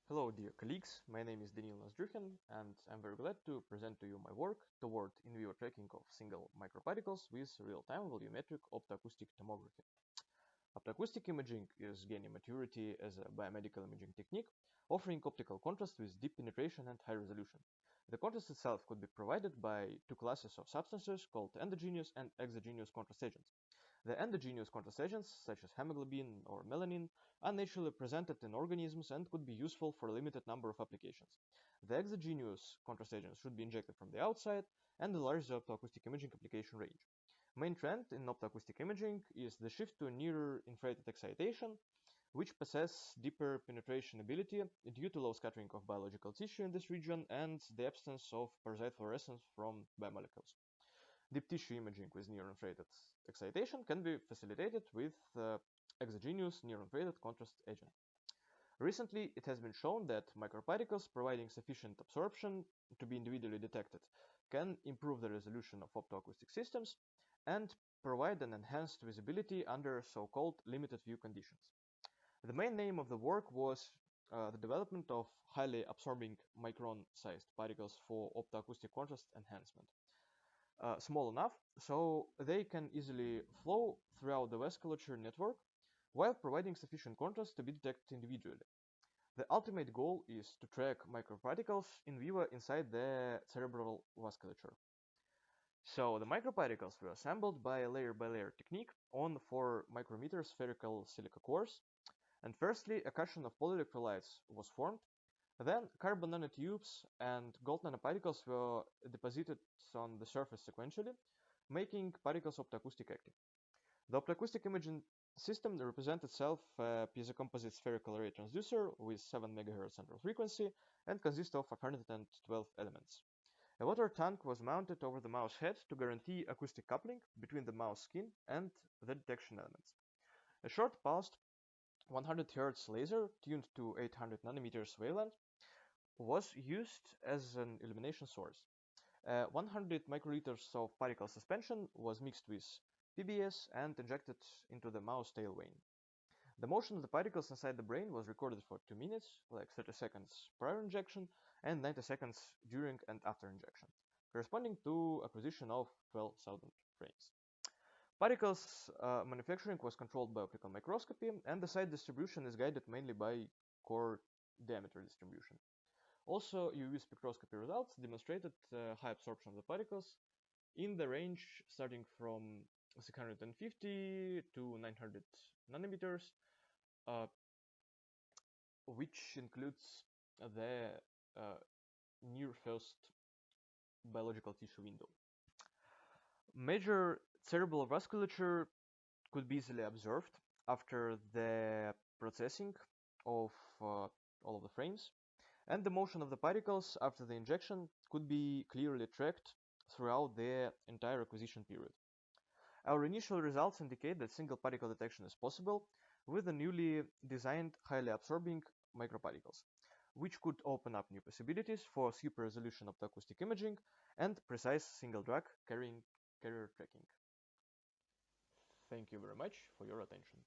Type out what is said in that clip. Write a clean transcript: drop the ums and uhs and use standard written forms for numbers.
Hello dear colleagues, my name is Daniil Nozdriukhin and I'm very glad to present to you my work toward in vivo tracking of single microparticles with real-time volumetric optoacoustic tomography. Optoacoustic imaging is gaining maturity as a biomedical imaging technique, offering optical contrast with deep penetration and high resolution. The contrast itself could be provided by two classes of substances called endogenous and exogenous contrast agents. The endogenous contrast agents, such as hemoglobin or melanin, are naturally presented in organisms and could be useful for a limited number of applications. The exogenous contrast agents should be injected from the outside and enlarge the optoacoustic imaging application range. Main trend in optoacoustic imaging is the shift to near infrared excitation, which possess deeper penetration ability due to low scattering of biological tissue in this region and the absence of parasite fluorescence from biomolecules. Deep tissue imaging with near-infrared excitation can be facilitated with exogenous near-infrared contrast agent. Recently, it has been shown that microparticles providing sufficient absorption to be individually detected can improve the resolution of optoacoustic systems and provide an enhanced visibility under so-called limited view conditions. The main aim of the work was the development of highly absorbing micron-sized particles for optoacoustic contrast enhancement. Small enough so they can easily flow throughout the vasculature network while providing sufficient contrast to be detected individually. The ultimate goal is to track microparticles in vivo inside the cerebral vasculature. So the microparticles were assembled by a layer-by-layer technique on 4 micrometer spherical silica cores, and firstly a cushion of polyelectrolytes was formed. Then carbon nanotubes and gold nanoparticles were deposited on the surface sequentially, making particles optoacoustic active. The optoacoustic imaging system represents itself a piezo-composite spherical array transducer with 7 MHz central frequency and consists of 512 elements. A water tank was mounted over the mouse head to guarantee acoustic coupling between the mouse skin and the detection elements. A short pulsed 100 Hz laser tuned to 800 nanometers wavelength was used as an illumination source. 100 microliters of particle suspension was mixed with PBS and injected into the mouse tail vein. The motion of the particles inside the brain was recorded for 2 minutes, like 30 seconds prior injection and 90 seconds during and after injection, corresponding to acquisition of 12,000 frames. Particles manufacturing was controlled by optical microscopy, and the site distribution is guided mainly by core diameter distribution. Also, UV spectroscopy results demonstrated high absorption of the particles in the range starting from 650 to 900 nanometers, uh, which includes the near first biological tissue window. Major cerebral vasculature could be easily observed after the processing of all of the frames, and the motion of the particles after the injection could be clearly tracked throughout their entire acquisition period. Our initial results indicate that single particle detection is possible with the newly designed highly absorbing microparticles, which could open up new possibilities for super resolution optoacoustic imaging and precise single drug carrier tracking. Thank you very much for your attention.